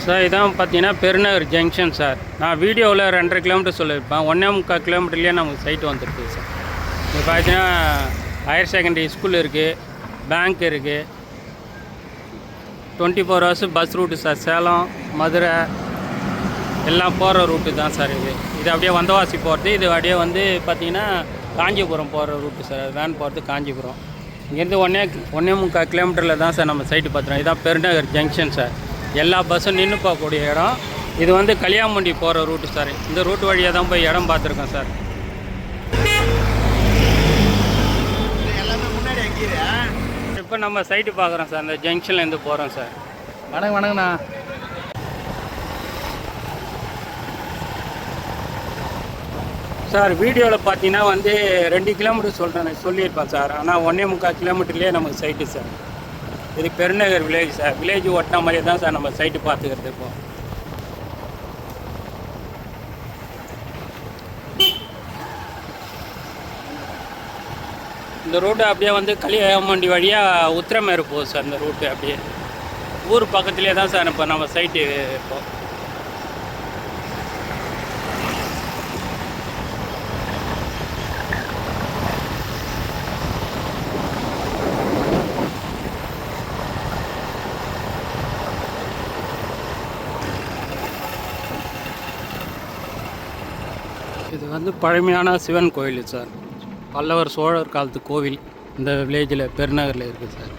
Sir இதான் பார்த்தீங்கன்னா பெருநகர் junction sir. நான் வீடியோவில் 2.5 கிலோமீட்டர் சொல்லியிருப்பேன். 1.25 கிலோமீட்டர்லேயே நமக்கு சைட் வந்துருக்கு சார். இது பார்த்தீங்கன்னா ஹையர் செகண்டரி ஸ்கூல் இருக்குது, பேங்க் இருக்குது, 24 hours bus route sir. Salem, Madurai எல்லாம் போகிற ரூட்டு தான் சார் இது. இது அப்படியே வந்தவாசி போகிறது, இது அப்படியே வந்து பார்த்திங்கன்னா காஞ்சிபுரம் போகிற ரூட்டு சார். வேன் போகிறது காஞ்சிபுரம். இங்கேருந்து 1.25 கிலோமீட்டரில் தான் சார் நம்ம சைட்டு பார்த்துறோம். இதுதான் பெருநகர் ஜங்ஷன் சார். எல்லா பஸ்ஸும் நின்று போகக்கூடிய இடம். இது வந்து கலியாமண்டி போகிற ரூட்டு சார். இந்த ரூட்டு வழியாக தான் போய் இடம் பார்த்துருக்கோம் சார். இப்போ நம்ம சைட்டு பார்க்குறோம் சார். இந்த ஜங்ஷன்லேருந்து போகிறோம் சார். வணக்கண்ணா. சார் வீடியோவில் பார்த்தீங்கன்னா வந்து 2 கிலோமீட்டர் சொல்லியிருப்பேன் சார். ஆனால் 1.25 கிலோமீட்டர்லேயே நமக்கு சைட்டு சார். இது பெருநகர் வில்லேஜ் சார். வில்லேஜ் ஒட்டின மாதிரியே தான் சார் நம்ம சைட்டு பார்த்துக்கிறது. இப்போ இந்த ரூட்டு அப்படியே வந்து கலியாமண்டி வழியாக உத்திரமேறு போகுது சார். இந்த ரூட்டு அப்படியே ஊர் பக்கத்துலேயே தான் சார் இப்போ நம்ம சைட்டு. இப்போ இது வந்து பழமையான சிவன் கோயில் சார். பல்லவர் சோழர் காலத்து கோவில் இந்த வில்லேஜில் பெருநகரில் இருக்குது சார்.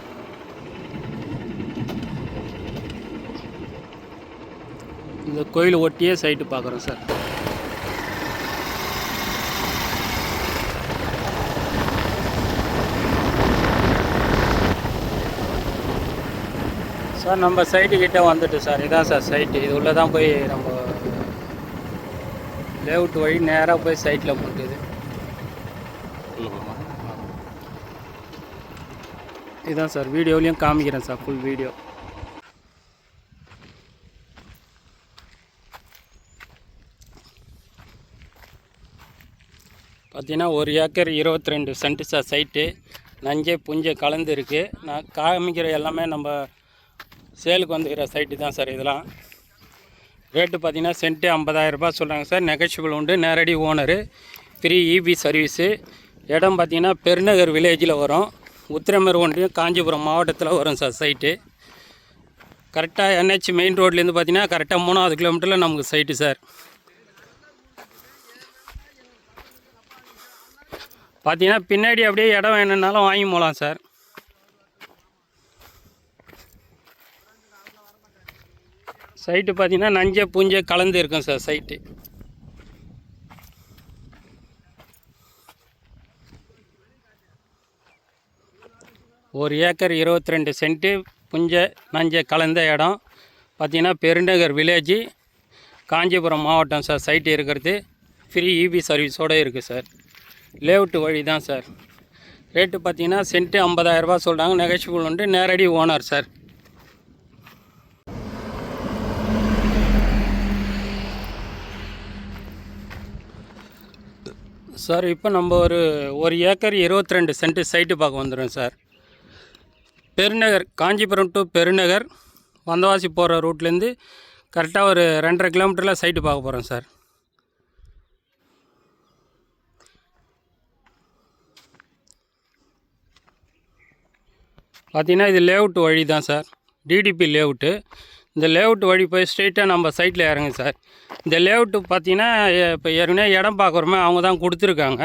இந்த கோயில் ஒட்டியே சைட்டு பார்க்குறோம் சார். சார் நம்ம சைட்டு கிட்டே வந்துட்டு சார். இதான் சார் சைட்டு. இது உள்ளே தான் போய் நம்ம லேஅவுட் வழி நேராக போய் சைட்டில் போட்டுது. இதுதான் சார். வீடியோலையும் காமிக்கிறேன் சார், ஃபுல் வீடியோ. பார்த்தீங்கன்னா 1 ஏக்கர் 22 சென்ட் சார் சைட்டு. நஞ்சை புஞ்சை கலந்து இருக்குது. நான் காமிக்கிற எல்லாமே நம்ம சேலுக்கு வந்துக்கிற சைட்டு தான் சார். இதெல்லாம் ரேட்டு பார்த்தீங்கன்னா சென்ட்டு 50,000 ரூபாய் சொல்கிறாங்க சார். நெகோஷியபிள் உண்டு. நேரடி ஓனரு, ஃப்ரீ இபி சர்வீஸு. இடம் பார்த்தீங்கன்னா பெருநகர் வில்லேஜில் வரும். உத்திரமேறு ஒன்றியம், காஞ்சிபுரம் மாவட்டத்தில் வரும் சார் சைட்டு. கரெக்டாக என்ஹெச் மெயின் ரோட்லேருந்து பார்த்தீங்கன்னா கரெக்டாக 3வது கிலோமீட்டரில் நமக்கு சைட்டு சார். பார்த்தீங்கன்னா பின்னாடி அப்படியே இடம் வேணும்னாலும் வாங்கி போகலாம் சார். சைட்டு பார்த்தீங்கன்னா நஞ்சை பூஞ்சை கலந்து இருக்கும் சார் சைட்டு. ஒரு ஏக்கர் 22 சென்ட்டு புஞ்சை நஞ்சை கலந்த இடம். பார்த்தீங்கன்னா பெருநகர் வில்லேஜி, காஞ்சிபுரம் மாவட்டம் சார். சைட்டு இருக்கிறது ஃப்ரீ இபி சர்வீஸோடு இருக்குது சார். லேஅவுட்டு வழி தான் சார். ரேட்டு பார்த்தீங்கன்னா சென்ட்டு 50,000 ரூபாய் சொல்கிறாங்க. நெகோஷியபிள் உண்டு. நேரடி ஓனர் சார். சார் இப்போ நம்ம ஒரு ஏக்கர் 22 சென்ட்டு சைட்டு பார்க்க வந்துடும் சார். பெருநகர், காஞ்சிபுரம் டு பெருநகர் வந்தவாசி போகிற ரூட்லேருந்து கரெக்டாக ஒரு 2.5 கிலோமீட்டரில் சைட்டு பார்க்க போகிறோம் சார். பார்த்தீங்கன்னா இது லேஅவுட் வழி தான் சார். DTP layout. இந்த லேஅவுட் வழி போய் ஸ்ட்ரெயிட்டாக நம்ம சைட்டில் இறங்க சார். இந்த லேஅவுட்டு பார்த்தீங்கன்னா இப்போ ஏற்கனவே இடம் பார்க்குறோமே அவங்க தான் கொடுத்துருக்காங்க.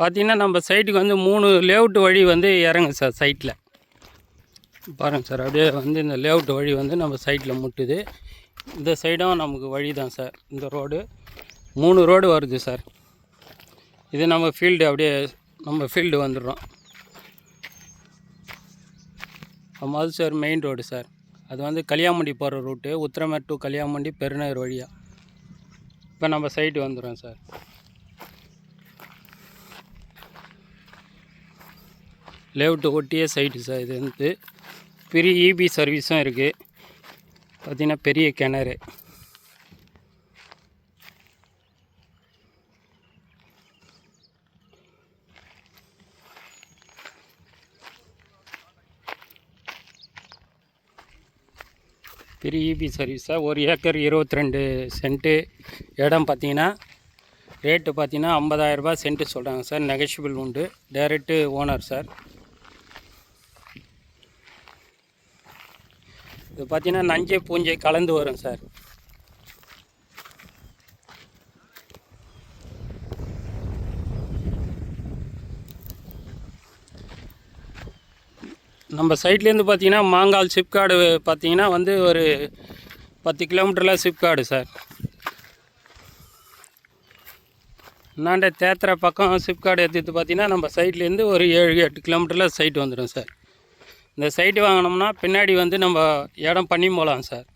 பார்த்தீங்கன்னா நம்ம சைட்டுக்கு வந்து 3 லேஅவுட் வழி வந்து இறங்கு சார் சைட்டில். பாருங்கள் சார். அப்படியே வந்து இந்த லேஅவுட் வழி வந்து நம்ம சைட்டில் முட்டுது. இந்த சைடும் நமக்கு வழி தான் சார். இந்த ரோடு 3 ரோடு வருது சார். இது நம்ம ஃபீல்டு, அப்படியே நம்ம ஃபீல்டு வந்துடுறோம். மது சார் மெயின் ரோடு சார். அது வந்து கலியாமண்டி போகிற ரூட்டு. உத்திரமேர் டு கலியாமண்டி பெருநகர் வழியாக இப்போ நம்ம சைட்டு வந்துடுறோம் சார். லேஅவுட்டு ஒட்டியே சைட்டு சார். இது வந்து ஃப்ரீ இபி சர்வீஸும் இருக்குது. பார்த்திங்கன்னா பெரிய கிணறு. பெரிய EB service sir. 1 acre 22 cent. இடம் பார்த்தீங்கன்னா ரேட்டு பார்த்தீங்கன்னா 50,000 சென்ட்டு சொல்கிறாங்க சார். நெகஷியபிள் உண்டு. டைரெக்டு ஓனர் சார். இது பார்த்தீங்கன்னா நஞ்சை பூஞ்சை கலந்து வரும் சார். நம்ம சைட்லேருந்து பார்த்தீங்கன்னா மாங்கால் சிப்காடு பார்த்தீங்கன்னா வந்து ஒரு 10 கிலோமீட்டரில் சிப்காடு சார். என்னாண்ட தேத்திர பக்கம் சிப்காடு எடுத்து பார்த்தீங்கன்னா நம்ம சைட்லேருந்து ஒரு 7-8 கிலோமீட்டரில் சைட்டு வந்துடும் சார். இந்த சைட்டு வாங்கினோம்னா பின்னாடி வந்து நம்ம இடம் பண்ணி போகலாம் சார்.